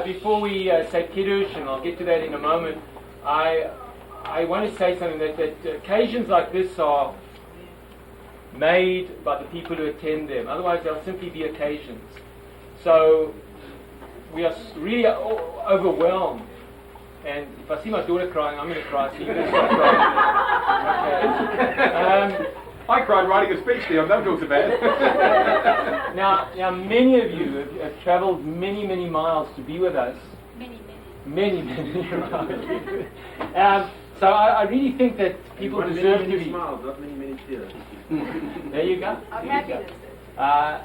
before we say Kiddush, and I'll get to that in a moment, I want to say something that occasions like this are made by the people who attend them. Otherwise, they'll simply be occasions. So we are really overwhelmed. And if I see my daughter crying, I'm going to cry. So you can start crying. Okay. I cried writing a speech to you. Don't feel so bad. Now, many of you have travelled many, many miles to be with us. Many miles. So I really think that people deserve to be. Smiles, not many tears. There you go. I'm happy to sit. I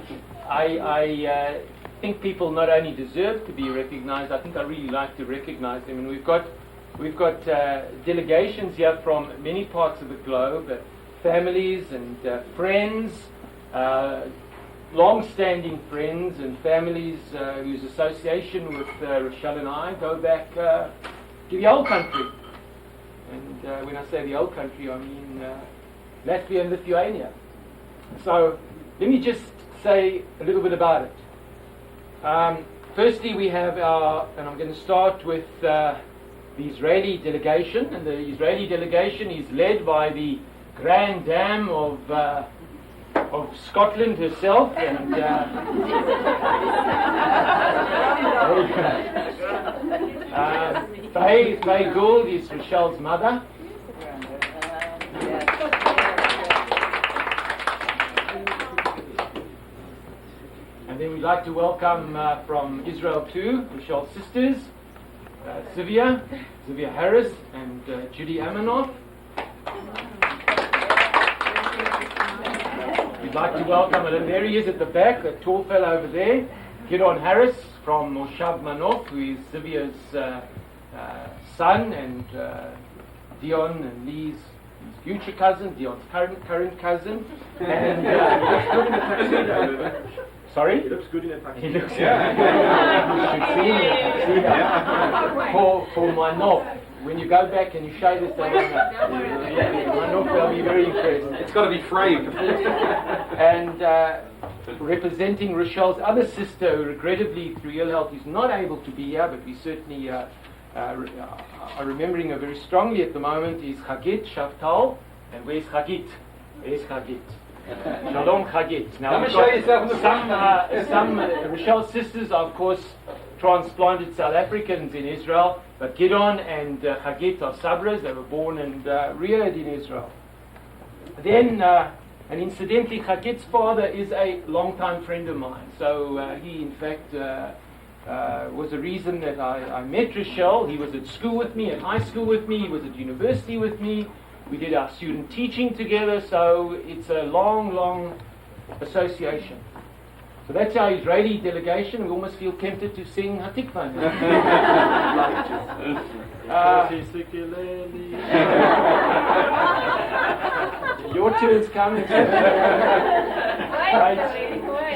think people not only deserve to be recognised, I think I really like to recognise them. And we've got delegations here from many parts of the globe, families and friends, long-standing friends and families whose association with Rochelle and I go back to the old country. And when I say the old country, I mean Latvia and Lithuania. So let me just say a little bit about it. Firstly, we have and I'm going to start with the Israeli delegation, and the Israeli delegation is led by the Grand Dame of Scotland herself, and Faye Gould is Rochelle's mother. And then we'd like to welcome from Israel too, Rochelle's sisters, Zivia Harris and Judy Amanoff. We'd like to welcome, and there he is at the back, a tall fellow over there, Gidon Harris from Moshav Manof, who is Zivia's son, and Dion and Lee's future cousin, Dion's current cousin. And sorry? He looks good in a tuxedo. He looks for Manof. When you go back and you show this, they'll be very impressed. It's got to be framed. And representing Rochelle's other sister, who regrettably through ill health is not able to be here, but we certainly are remembering her very strongly at the moment, is Chagit Shavtal. And where's Chagit? Where's Chagit? Shalom Chagit. Now, Let me show yourself in the some Rochelle's sisters are, of course, transplanted South Africans in Israel, but Gidon and Chagit are Sabras. They were born and reared in Israel. Then, and incidentally, Chagit's father is a long-time friend of mine. So he, in fact, was a reason that I met Rochelle. He was at school with me, at high school with me. He was at university with me. We did our student teaching together. So it's a long, long association. So that's our Israeli delegation. We almost feel tempted to sing Hatikva. Your turn's coming.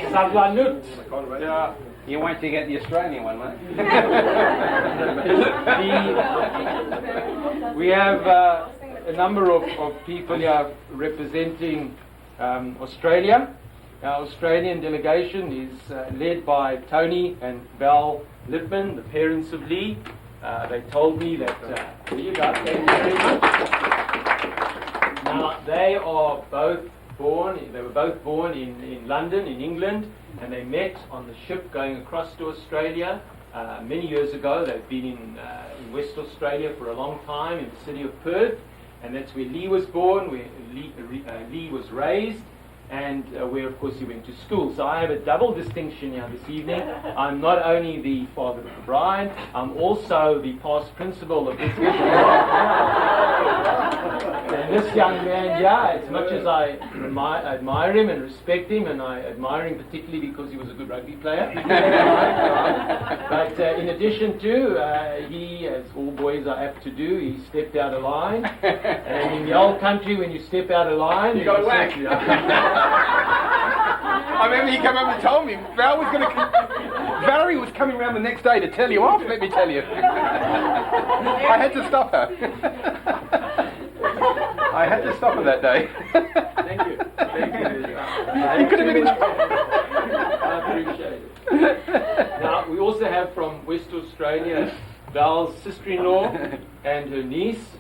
Savlanut. Yeah. You wait to get the Australian one, mate. We have a number of people here representing Australia. Our Australian delegation is led by Tony and Val Lippman, the parents of Lee. They told me that, there you go, thank you very much. Now, they were both born in London, in England, and they met on the ship going across to Australia many years ago. They've been in West Australia for a long time, in the city of Perth, and that's where Lee was born, where Lee was raised, and where, of course, he went to school. So I have a double distinction here this evening. I'm not only the father of the bride, I'm also the past principal of this and this young man, as much as I admire him and respect him, and I admire him particularly because he was a good rugby player. But in addition to, he, as all boys are apt to do, he stepped out of line. And in the old country, when you step out of line, You got whacked. I remember he came up and told me Valerie was coming around the next day to tell you off, let me tell you. I had to stop her. I had to stop her that day. Thank you. You could have been I appreciate it. Now, we also have from West Australia Val's sister-in-law and her niece,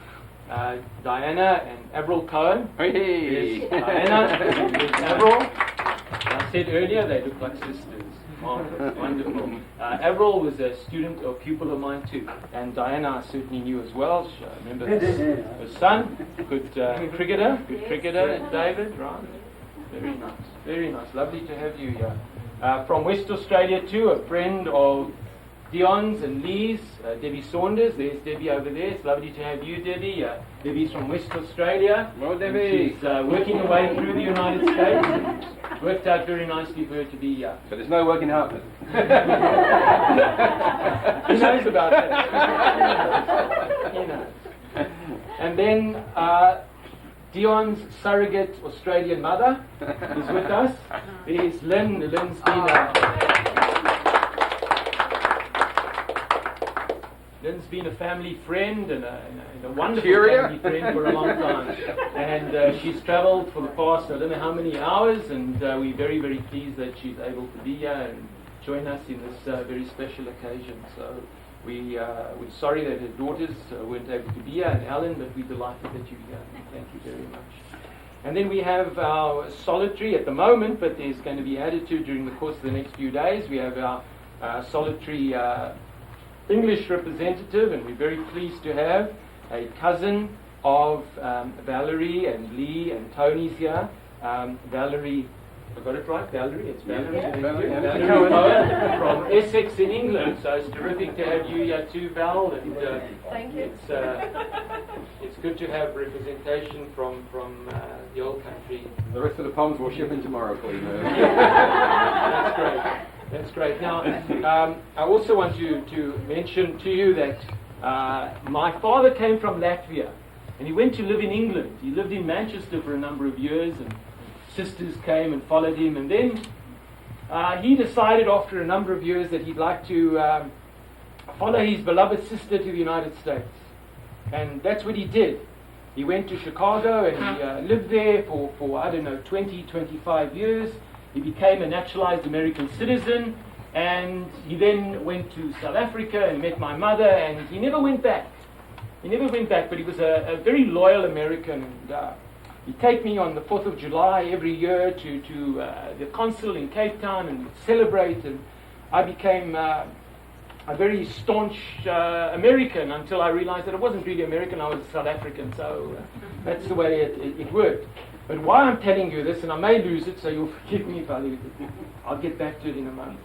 Diana and Avril Cohen. Hey. Yes, Diana and Avril. I said earlier they look like sisters. Marvelous, wonderful. Avril was a student or pupil of mine too, and Diana I certainly knew as well. I remember her son, good cricketer, David, right? Very nice. Lovely to have you here. From West Australia too, a friend of Dion's and Lee's, Debbie Saunders. There's Debbie over there. It's lovely to have you, Debbie. Debbie's from West Australia. Well, Debbie. She's working her way through the United States. Worked out very nicely for her to be here. So there's no work in Hartford. He knows about that. He knows. And then Dion's surrogate Australian mother is with us. There's Lynn. Lynn's been a family friend and a wonderful family friend for a long time. And she's travelled for the past, I don't know how many hours, and we're very, very pleased that she's able to be here and join us in this very special occasion. So we're sorry that her daughters weren't able to be here, and Alan, but we're delighted that you're here. Thank you very much. And then we have our solitary at the moment, but there's going to be added to during the course of the next few days. We have our solitary English representative, and we're very pleased to have a cousin of Valerie and Lee and Tony's here. Valerie, I got it right, Valerie? It's Valerie. Yeah. Valerie Cohen from Essex in England. So it's terrific to have you here too, Val. And, thank you. It's good to have representation from the old country. The rest of the poems will ship in tomorrow for you. That's great. That's great. Now, I also want to mention to you that my father came from Latvia, and he went to live in England. He lived in Manchester for a number of years, and sisters came and followed him. And then he decided after a number of years that he'd like to follow his beloved sister to the United States. And that's what he did. He went to Chicago, and he lived there for I don't know, 20, 25 years. He became a naturalized American citizen, and he then went to South Africa and met my mother, and he never went back. But he was a very loyal American. And he'd take me on the 4th of July every year to the consul in Cape Town, and we'd celebrate, and I became a very staunch American until I realized that I wasn't really American, I was South African, so that's the way it worked. But why I'm telling you this, and I may lose it, so you'll forgive me if I lose it. I'll get back to it in a moment.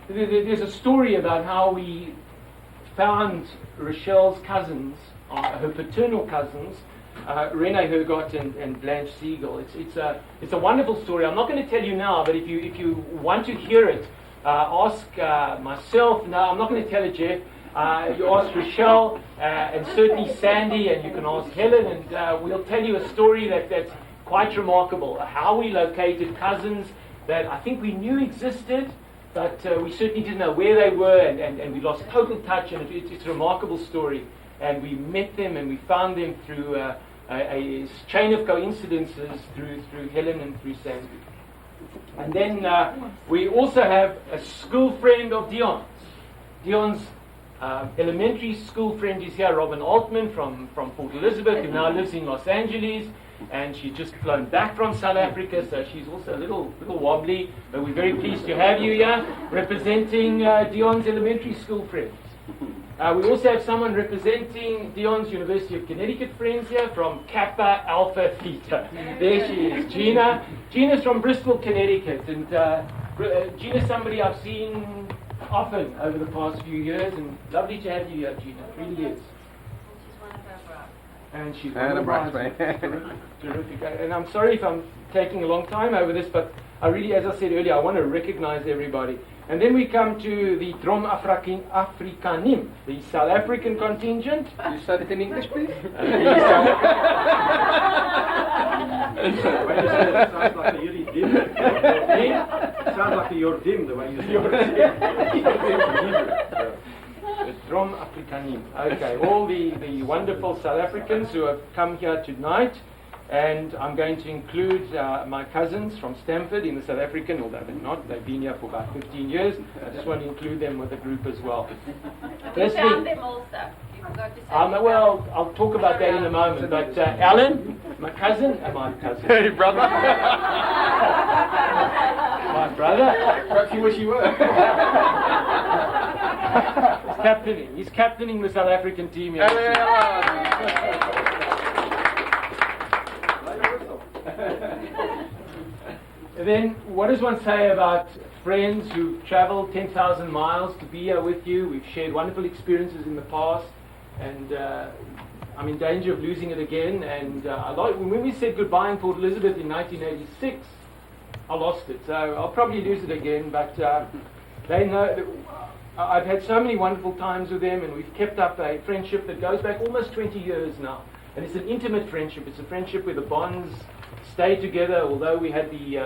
There's a story about how we found Rochelle's cousins, her paternal cousins, Rene Hergott and Blanche Siegel. It's a wonderful story. I'm not going to tell you now, but if you want to hear it, ask myself. No, I'm not going to tell it, Jeff. You ask Rochelle and certainly Sandy, and you can ask Helen, and we'll tell you a story that's quite remarkable. How we located cousins that I think we knew existed, but we certainly didn't know where they were, and we lost total touch, and it's a remarkable story. And we met them, and we found them through a chain of coincidences through Helen and through Sandy. And then we also have a school friend of Dion's. Dion's elementary school friend is here, Robin Altman from Port Elizabeth, who now lives in Los Angeles, and she's just flown back from South Africa, so she's also a little wobbly, but we're very pleased to have you here, representing Dion's elementary school friends. We also have someone representing Dion's University of Connecticut friends here from Kappa Alpha Theta. There she is, Gina. Gina's from Bristol, Connecticut, and Gina's somebody I've seen often over the past few years, and lovely to have you here, Gina. It really is. And she's one of our bridesmaids. Terrific. And I'm sorry if I'm taking a long time over this, but I really, as I said earlier, I want to recognize everybody. And then we come to the Drom Afrikanim, the South African contingent. You said it in English, please? Sounds like a Yordim. Sounds like a Yordim, the way you say it. The Drom Afrikanim. Okay, all the wonderful South Africans who have come here tonight. And I'm going to include my cousins from Stamford in the South African, although they're not. They've been here for about 15 years. I just want to include them with the group as well. You found them also. You forgot to say. Well, I'll talk about that in a moment. But Alan, my cousin, my cousin. Hey, brother. My brother. Perhaps you wish you were. He's captaining the South African team here. And then, what does one say about friends who've traveled 10,000 miles to be here with you? We've shared wonderful experiences in the past, and I'm in danger of losing it again. And when we said goodbye in Port Elizabeth in 1986, I lost it. So I'll probably lose it again, but they know that I've had so many wonderful times with them, and we've kept up a friendship that goes back almost 20 years now. And it's an intimate friendship. It's a friendship where the bonds stay together, although we had the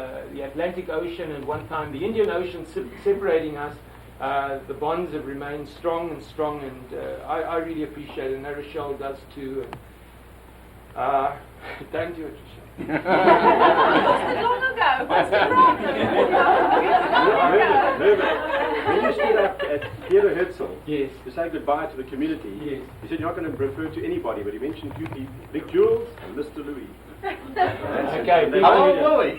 Atlantic Ocean and one time the Indian Ocean separating us. The bonds have remained strong, and I really appreciate it, and Rochelle does too. Don't do it, Rochelle. Long ago. What's the When you stood up at Theodore Herzl Yes. to say goodbye to the community, Yes. you said you're not going to refer to anybody, but you mentioned two people, Big Jules and Mr. Louis. Okay, How old were we?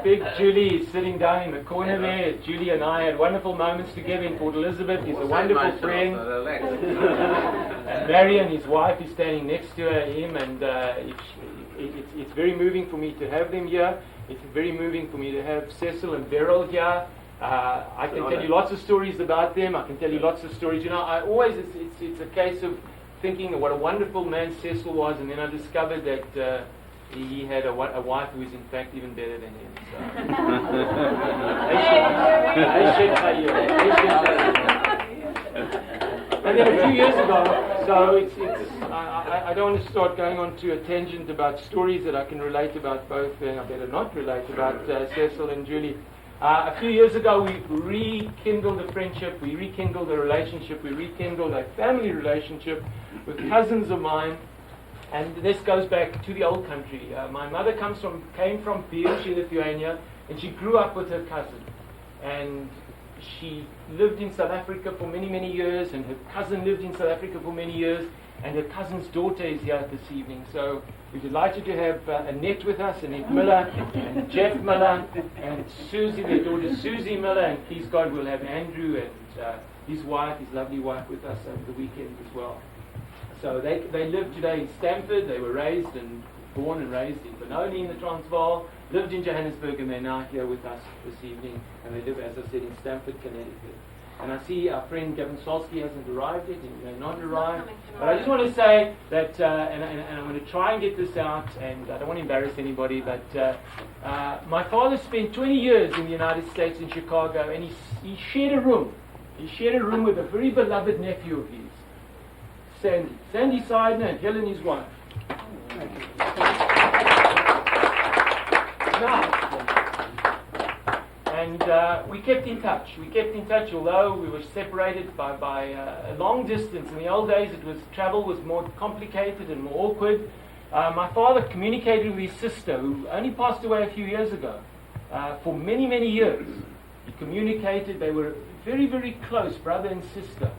Big Julie is sitting down in the corner there. Julie and I had wonderful moments together in Port Elizabeth. He's a wonderful friend. And Marion, his wife, is standing next to him, and it's very moving for me to have them here. It's very moving for me to have Cecil and Beryl here. I can tell you lots of stories about them. I can tell you lots of stories. You know, it's a case of thinking of what a wonderful man Cecil was, and then I discovered that he had a wife who was in fact even better than him. So. And then a few years ago, so I don't want to start going on to a tangent about stories that I can relate about both, and I better not relate about Cecil and Julie. A few years ago, we rekindled a friendship, we rekindled a relationship, we rekindled a family relationship with cousins of mine, and this goes back to the old country. My mother came from Bielsk, Lithuania, and she grew up with her cousin, and she lived in South Africa for many, many years, and her cousin lived in South Africa for many years, and her cousin's daughter is here this evening. So we're delighted to have Annette with us, Annette Miller, and Jeff Miller, and Susie, their daughter Susie Miller, and please God we'll have Andrew and his wife, his lovely wife, with us over the weekend as well. So they live today in Stamford. They were born and raised in Benoni in the Transvaal, lived in Johannesburg, and they're now here with us this evening, and they live, as I said, in Stamford, Connecticut. And I see our friend Gavin Solsky hasn't arrived yet, he may not arrive. But I just want to say that, and I'm going to try and get this out, and I don't want to embarrass anybody, but my father spent 20 years in the United States in Chicago, and he shared a room. He shared a room with a very beloved nephew of his, Sandy Seidner, and Helen, his wife. And we kept in touch. Although we were separated by a long distance. In the old days, travel was more complicated and more awkward. My father communicated with his sister, who only passed away a few years ago, for many, many years. He communicated. They were very, very close, brother and sister.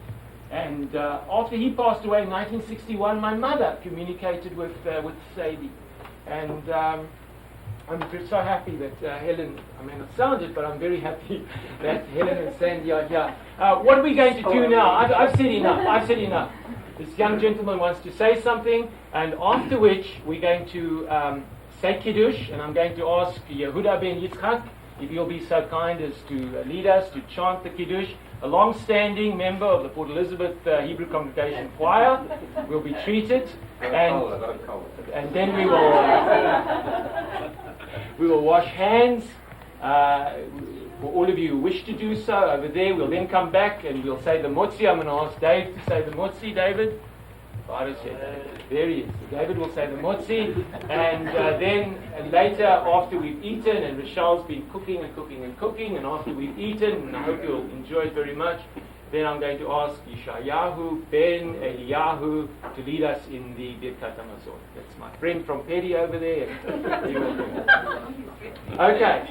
And after he passed away in 1961, my mother communicated with Sadie. And I'm so happy that Helen, I may not sound it, but I'm very happy that Helen and Sandy are here. What are we going to do now? I've said enough. This young gentleman wants to say something, and after which we're going to say Kiddush, and I'm going to ask Yehuda ben Yitzchak if you'll be so kind as to lead us to chant the Kiddush. A long-standing member of the Port Elizabeth Hebrew Congregation Choir will be treated, and then we will wash hands. For all of you who wish to do so, over there, we'll then come back and we'll say the Motzi. I'm going to ask Dave to say the Motzi. David? There he is. David will say the Motzi, and then later, after we've eaten, and Rochelle's been cooking, and after we've eaten, and I hope you'll enjoy it very much, then I'm going to ask Yeshayahu ben Eliyahu to lead us in the Birkat Hamazon. That's my friend from Pedi over there. He will do it. Okay.